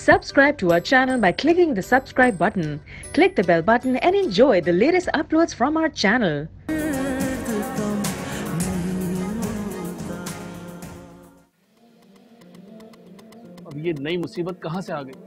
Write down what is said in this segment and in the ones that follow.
Subscribe to our channel by clicking the subscribe button. Click the bell button and enjoy the latest uploads from our channel. अब ये नई मुसीबत कहाँ से आ गई?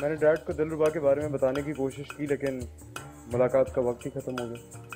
मैंने डैड को दिलरुबा के बारे में बताने की कोशिश की, लेकिन मुलाकात का वक्त ही खत्म हो गया।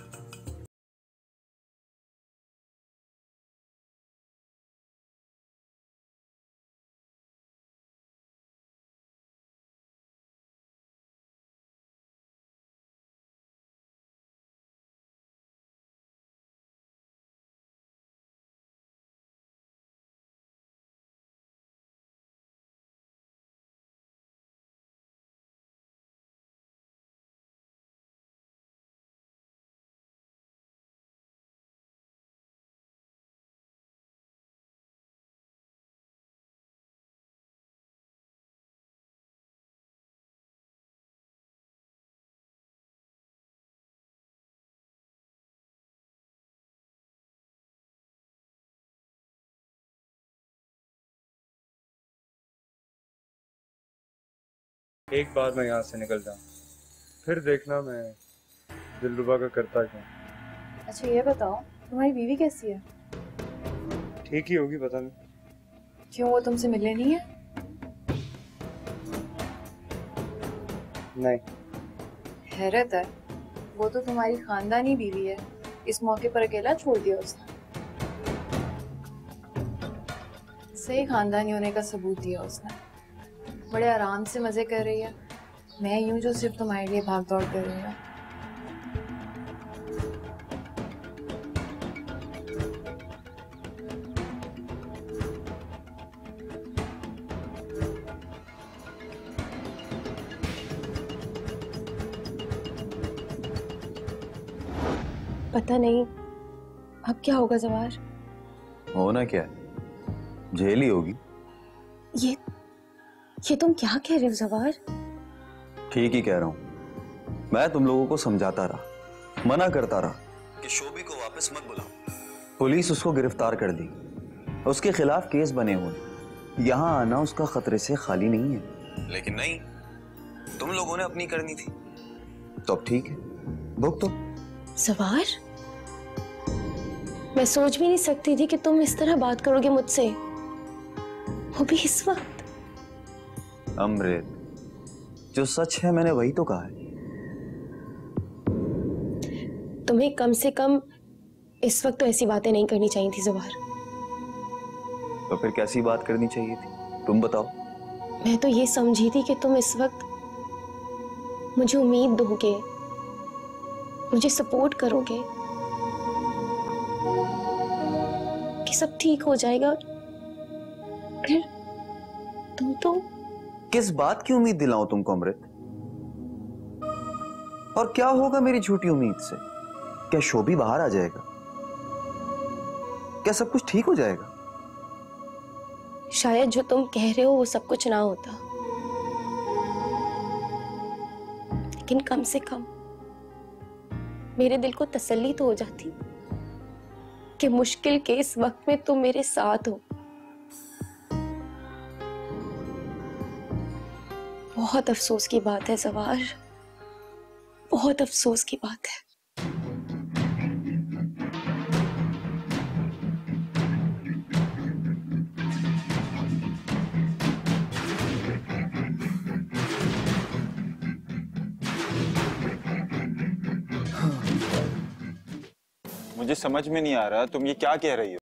एक बार मैं यहाँ से निकल जाऊँ, फिर देखना मैं दिलरुबा का करता क्या। अच्छा ये बताओ, तुम्हारी बीवी कैसी है? ठीक ही होगी, पता नहीं। क्यों, वो तुमसे मिलने नहीं है? नहीं। हैरत है, वो तो तुम्हारी खानदानी बीवी है, इस मौके पर अकेला छोड़ दिया उसने। सही खानदानी होने का सबूत दिया उसने। बड़े आराम से मजे कर रही है, मैं यूं जो सिर्फ तुम्हारे लिए भाग दौड़ कर रही हूँ। पता नहीं अब क्या होगा जवार। होना क्या है, जेल ही होगी। ये तुम क्या कह रहे हो जवार? ठीक ही कह रहा हूं। मैं तुम लोगों को समझाता रहा, मना करता रहा कि शोभी को वापस मत बुलाओ। पुलिस उसको गिरफ्तार कर दी, उसके खिलाफ केस बने हुए। यहां आना उसका खतरे से खाली नहीं है। लेकिन नहीं, तुम लोगों ने अपनी करनी थी, तो अब ठीक है, भुगतो तो। जवार, मैं सोच भी नहीं सकती थी कि तुम इस तरह बात करोगे मुझसे, वो भी इस वक्त। अमृत, जो सच है मैंने वही तो कहा है। तुम्हें कम से कम इस वक्त तो ऐसी बातें नहीं करनी चाहिए थी जवार। तो फिर कैसी बात करनी चाहिए थी, तुम बताओ। मैं तो ये समझी थी कि तुम इस वक्त मुझे उम्मीद दोगे, मुझे सपोर्ट करोगे कि सब ठीक हो जाएगा। फिर तुम तो किस बात की उम्मीद दिलाऊं तुमको अमृत? और क्या होगा मेरी झूठी उम्मीद से? क्या शोभी बाहर आ जाएगा? क्या सब कुछ ठीक हो जाएगा? शायद जो तुम कह रहे हो वो सब कुछ ना होता, लेकिन कम से कम मेरे दिल को तसल्ली तो हो जाती कि मुश्किल के इस वक्त में तुम मेरे साथ हो। बहुत अफसोस की बात है जवार, बहुत अफसोस की बात है। मुझे समझ में नहीं आ रहा तुम ये क्या कह रही हो।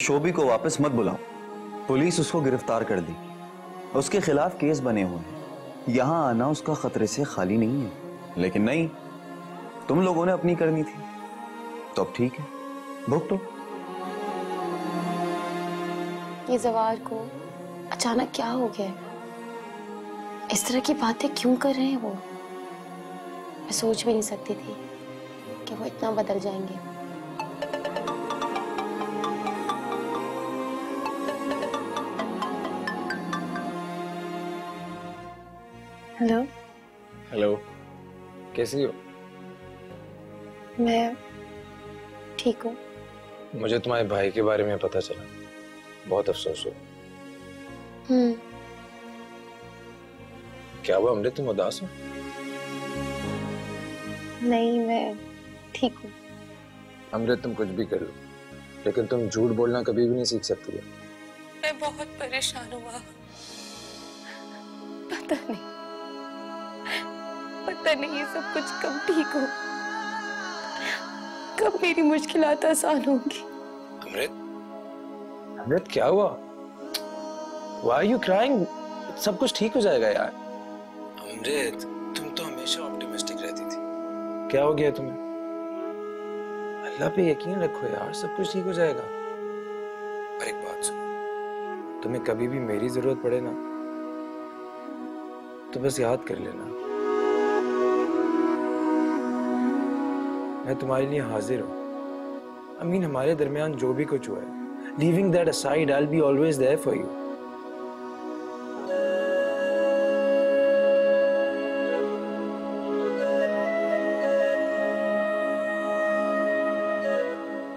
शोभी को वापस मत बुलाओ। पुलिस उसको गिरफ्तार कर दी, उसके खिलाफ केस बने हुए हैं। यहां आना उसका खतरे से खाली नहीं है। लेकिन नहीं, तुम लोगों ने अपनी करनी थी, तो अब ठीक है, भुगतो। ये जवार को अचानक क्या हो गया? इस तरह की बातें क्यों कर रहे हैं वो? मैं सोच भी नहीं सकती थी कि वो इतना बदल जाएंगे। हेलो। हेलो, कैसी हो? मैं ठीक हूँ। मुझे तुम्हारे भाई के बारे में पता चला, बहुत अफसोस हो। क्या हुआ अमृत, तुम उदास हो? नहीं, मैं ठीक हूँ। अमृत, तुम कुछ भी कर लो, लेकिन तुम झूठ बोलना कभी भी नहीं सीख सकती हो। मैं बहुत परेशान हुआ। पता नहीं ये सब कुछ कब ठीक हो, कब मेरी मुश्किलात आसान होंगी। अमृत, अमृत क्या हुआ? Why are you crying? सब कुछ ठीक हो जाएगा यार। अमृत, तुम तो हमेशा ऑप्टिमिस्टिक रहती थी, क्या हो गया तुम्हें? अल्लाह पे यकीन रखो यार, सब कुछ ठीक हो जाएगा। और एक बात सुनो, तुम्हें कभी भी मेरी जरूरत पड़े ना तो बस याद कर लेना, मैं तुम्हारे लिए हाजिर हूँ। I mean, हमारे दरमियान जो भी कुछ हुआ है, leaving that aside, I'll be always there for you.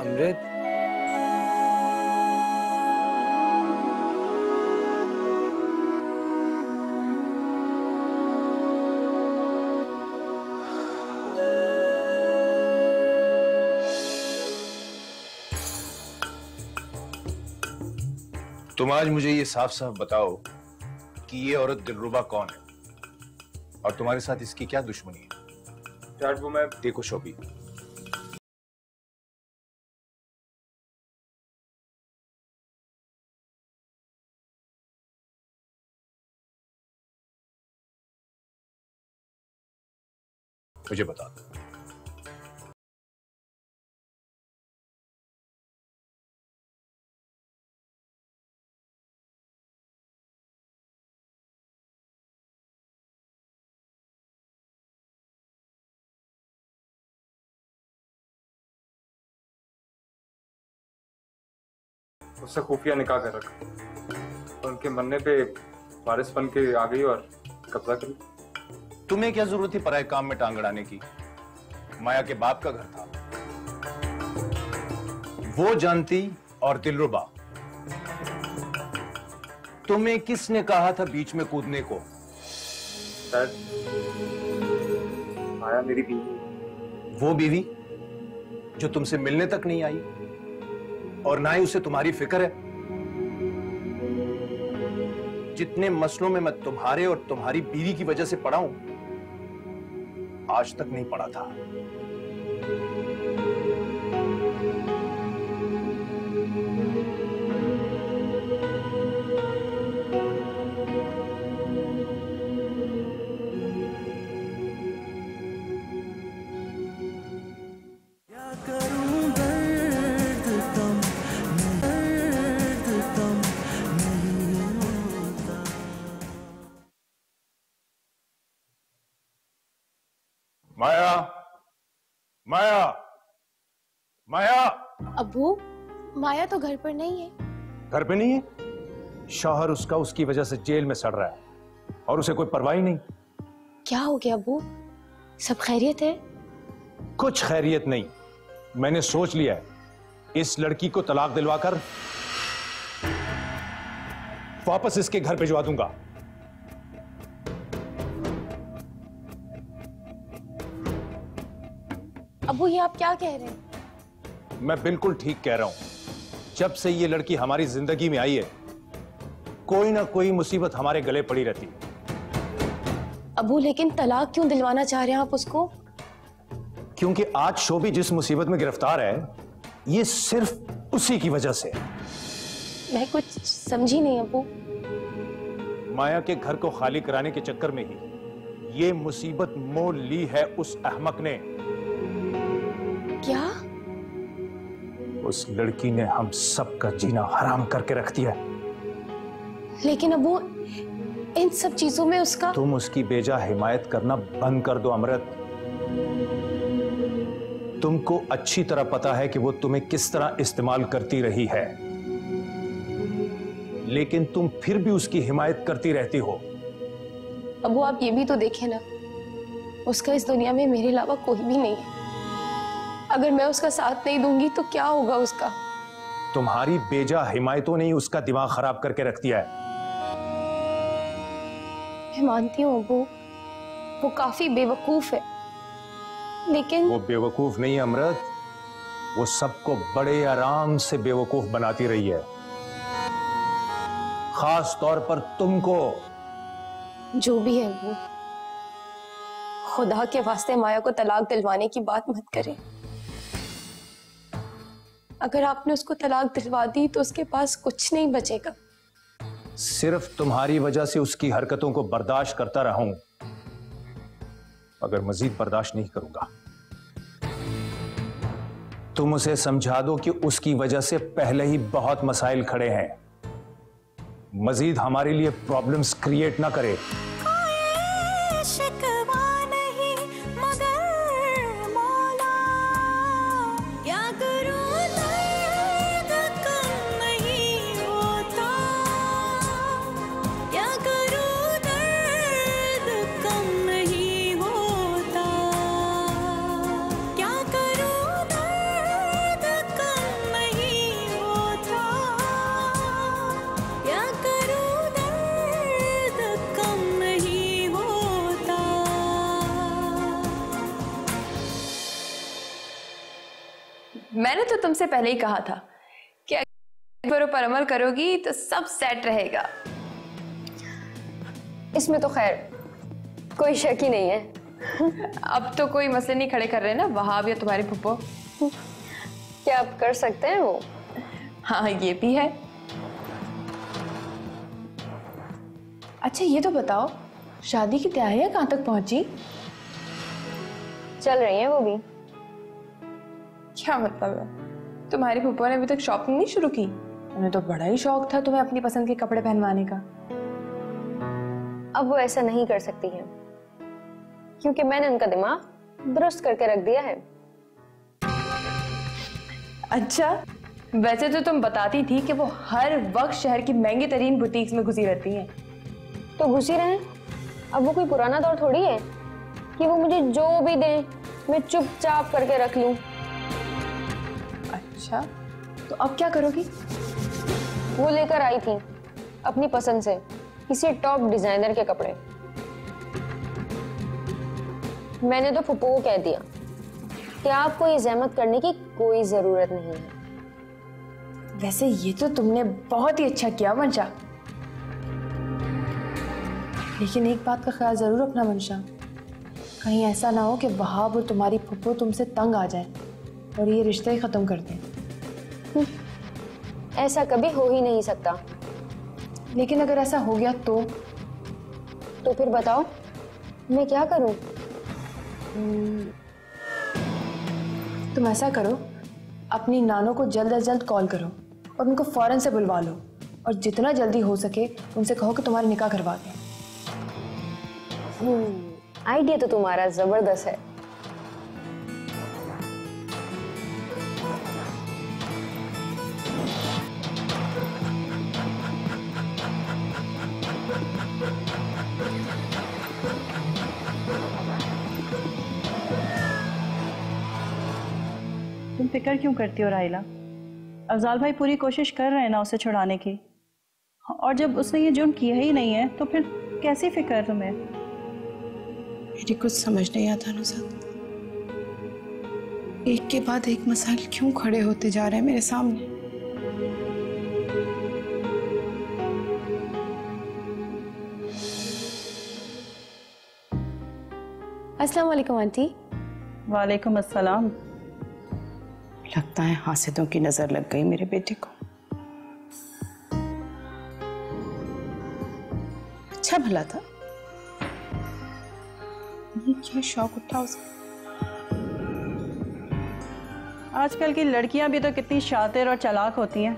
अमृत, तुम आज मुझे ये साफ साफ बताओ कि ये औरत दिलरुबा कौन है और तुम्हारे साथ इसकी क्या दुश्मनी है? डैड, वो मैं देखो शोभी, मुझे बता दो। उससे खुफिया निकाह कर रखा और उनके मरने पे वारिस बन के आ गई और कब्जा कर लिया। तुम्हें क्या जरूरत थी पराये काम में टांग अड़ाने की? माया के बाप का घर था, वो जानती। और दिलरुबा, तुम्हें किसने कहा था बीच में कूदने को? डैड, माया मेरी बीवी। वो बीवी जो तुमसे मिलने तक नहीं आई और ना ही उसे तुम्हारी फिक्र है। जितने मसलों में मैं तुम्हारे और तुम्हारी बीवी की वजह से पड़ा हूं, आज तक नहीं पड़ा था। माया, माया, माया। अब्बू, माया तो घर पर नहीं है। घर पे नहीं है? शौहर उसका उसकी वजह से जेल में सड़ रहा है और उसे कोई परवाह ही नहीं। क्या हो गया अब्बू? सब खैरियत है? कुछ खैरियत नहीं। मैंने सोच लिया है, इस लड़की को तलाक दिलवाकर वापस इसके घर भिजवा दूंगा। अब्बू, ये आप क्या कह रहे हैं? मैं बिल्कुल ठीक कह रहा हूं। जब से ये लड़की हमारी जिंदगी में आई है, कोई ना कोई मुसीबत हमारे गले पड़ी रहती है। अब्बू, लेकिन तलाक क्यों दिलवाना चाह रहे हैं आप उसको? क्योंकि आज शोभी जिस मुसीबत में गिरफ्तार है, ये सिर्फ उसी की वजह से। मैं कुछ समझी नहीं अब्बू। माया के घर को खाली कराने के चक्कर में ही ये मुसीबत मोल ली है उस अहमक ने। क्या? उस लड़की ने हम सबका जीना हराम करके रख दिया। लेकिन अब्बू, इन सब चीजों में उसका... तुम उसकी बेजा हिमायत करना बंद कर दो अमृत। तुमको अच्छी तरह पता है कि वो तुम्हें किस तरह इस्तेमाल करती रही है, लेकिन तुम फिर भी उसकी हिमायत करती रहती हो। अब्बू, आप ये भी तो देखें ना, उसका इस दुनिया में मेरे अलावा कोई भी नहीं है। अगर मैं उसका साथ नहीं दूंगी तो क्या होगा उसका? तुम्हारी बेजा हिमायतों ने ही उसका दिमाग खराब करके रख दिया है। मैं मानती हूँ अब्बू, वो काफी बेवकूफ है, लेकिन... वो बेवकूफ नहीं है अमृत, वो सबको बड़े आराम से बेवकूफ बनाती रही है, खास तौर पर तुमको। जो भी है अब्बू, खुदा के वास्ते माया को तलाक दिलवाने की बात मत करें। अगर आपने उसको तलाक दिलवा दी तो उसके पास कुछ नहीं बचेगा। सिर्फ तुम्हारी वजह से उसकी हरकतों को बर्दाश्त करता रहा हूं, मगर मजीद बर्दाश्त नहीं करूंगा। तुम उसे समझा दो कि उसकी वजह से पहले ही बहुत मसाइल खड़े हैं, मजीद हमारे लिए प्रॉब्लम्स क्रिएट ना करे। मैंने तो तुमसे पहले ही कहा था कि अगर पर अमल करोगी तो सब सेट रहेगा। इसमें तो खैर कोई शक ही नहीं है। अब तो कोई मसले नहीं खड़े कर रहे ना वहाब या तुम्हारी फुप्पो। क्या आप कर सकते हैं वो? हाँ, ये भी है। अच्छा, ये तो बताओ, शादी की तैयारियां कहाँ तक पहुंची? चल रही हैं वो भी। क्या मतलब है? तुम्हारी फुप्पो ने अभी तक शॉपिंग नहीं शुरू की? उन्हें तो बड़ा ही शौक था तुम्हें अपनी पसंद के कपड़े पहनवाने का। अब वो ऐसा नहीं कर सकती है, क्योंकि मैंने उनका दिमाग दुरुस्त करके रख दिया है। अच्छा, वैसे तो तुम बताती थी कि वो हर वक्त शहर की महंगी तरीन बुटीक्स में घुसी रहती हैं। तो घुसी रहे। अब वो कोई पुराना दौर थोड़ी है कि वो मुझे जो भी दें मैं चुपचाप करके रख लूं। अच्छा, तो अब क्या करोगी? वो लेकर आई थी अपनी पसंद से किसी टॉप डिजाइनर के कपड़े। मैंने तो फुप्पो को कह दिया कि आपको ये जहमत करने की कोई जरूरत नहीं है। वैसे ये तो तुमने बहुत ही अच्छा किया मंशा, लेकिन एक बात का ख्याल जरूर रखना मंशा, कहीं ऐसा ना हो कि वहाब और तुम्हारी फुप्पो तुमसे तंग आ जाए और ये रिश्ते ही खत्म कर दें। ऐसा कभी हो ही नहीं सकता। लेकिन अगर ऐसा हो गया तो फिर बताओ मैं क्या करूं? तुम ऐसा करो, अपनी नानो को जल्द से जल्द कॉल करो और उनको फौरन से बुलवा लो, और जितना जल्दी हो सके उनसे कहो कि तुम्हारी निकाह करवा दें। आइडिया तो तुम्हारा जबरदस्त है, तुम फिक्र क्यों करती हो राहिला? अफजाल भाई पूरी कोशिश कर रहे हैं ना उसे छुड़ाने की, और जब उसने ये जुर्म किया ही नहीं है तो फिर कैसी फिक्र तुम्हें? मेरी कुछ समझ नहीं आता नुसरत, एक के बाद एक मसाइल क्यों खड़े होते जा रहे हैं मेरे सामने। अस्सलाम वालेकुम आंटी। वालेकुम अस्सलाम। लगता है हासिदों की नजर लग गई मेरे बेटे को। अच्छा भला था, ये क्या शौक उठा उसका। आजकल की लड़कियां भी तो कितनी शातिर और चालाक होती हैं,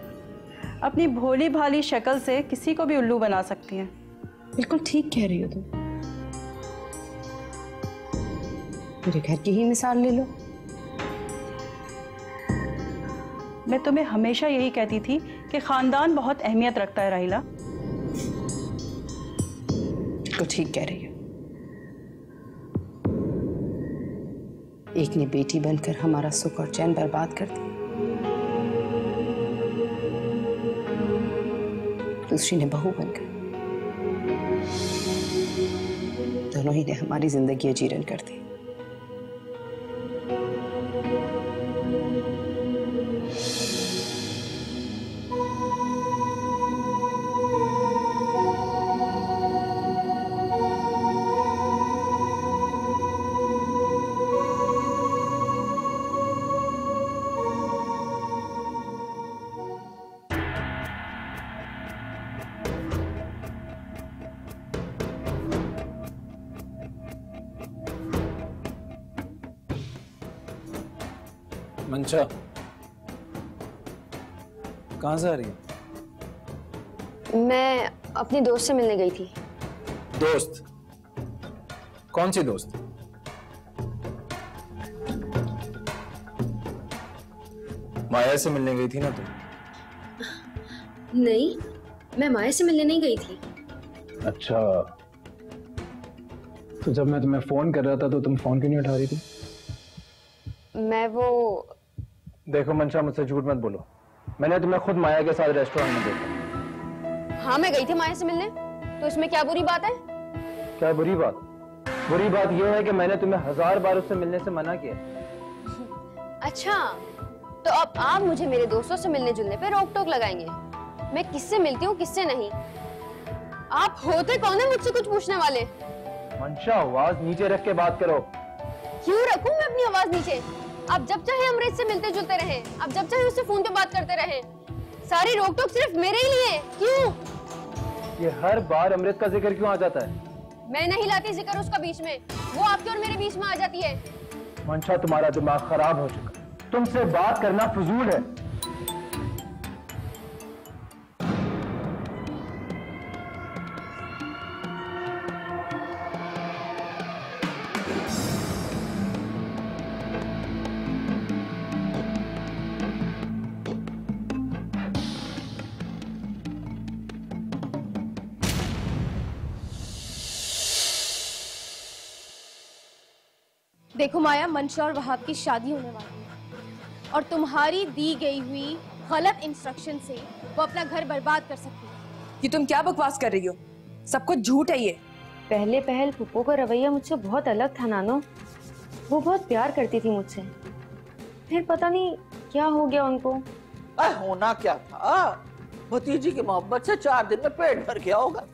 अपनी भोली भाली शक्ल से किसी को भी उल्लू बना सकती हैं। बिल्कुल ठीक कह रही हो तुम। मेरे घर की ही मिसाल ले लो। मैं तुम्हें हमेशा यही कहती थी कि खानदान बहुत अहमियत रखता है राहिला। बिल्कुल ठीक कह रही हो। एक ने बेटी बनकर हमारा सुख और चैन बर्बाद कर दिया, दूसरी ने बहू बनकर, दोनों ही ने हमारी जिंदगी जीरन कर दी। मंशा, कहाँ से आ रही है? मैं अपनी दोस्त से मिलने गई थी। दोस्त? कौन सी दोस्त? माया से मिलने गई थी ना तुम? नहीं, मैं माया से मिलने नहीं गई थी। अच्छा, तो जब मैं तुम्हें फोन कर रहा था तो तुम फोन क्यों नहीं उठा रही थी? मैं वो देखो मंशा, मुझसे झूठ मत बोलो, मैंने तुम्हें खुद माया के साथ रेस्टोरेंट में देखा। हाँ, मैं गई थी माया से मिलने, तो इसमें क्या बुरी बात है? क्या बुरी बात? बुरी बात यह है कि मैंने तुम्हें 1000 बार उससे मिलने से मना किया। अच्छा, तो अब आप मुझे मेरे दोस्तों से मिलने जुलने पे रोक टोक लगाएंगे? मैं किससे मिलती हूँ किससे नहीं? आप होते कौन है मुझसे कुछ पूछने वाले? मंशा, आवाज नीचे रख के बात करो। क्यों रखूं मैं अपनी आवाज नीचे? आप जब चाहे अमृत से मिलते जुलते रहें, आप जब चाहे उससे फोन पे बात करते रहें। सारी रोक टोक सिर्फ मेरे ही लिए, क्यों? ये हर बार अमृत का जिक्र क्यों आ जाता है? मैं नहीं लाती जिक्र उसका बीच में, वो आपके और मेरे बीच में आ जाती है। मंशा, तुम्हारा दिमाग खराब हो चुका, तुमसे बात करना फजूल है। देखो माया, मंशा और वहाब की शादी होने वाली है और तुम्हारी दी गई हुई गलत इंस्ट्रक्शन से वो अपना घर बर्बाद कर सकती है। ये तुम क्या बकवास कर रही हो? सब कुछ झूठ है ये। पहले पहल पुप्पो का रवैया मुझसे बहुत अलग था नानो। वो बहुत प्यार करती थी मुझसे, फिर पता नहीं क्या हो गया उनको। होना क्या था, भतीजी की मोहब्बत से 4 दिन में पेट भर गया होगा।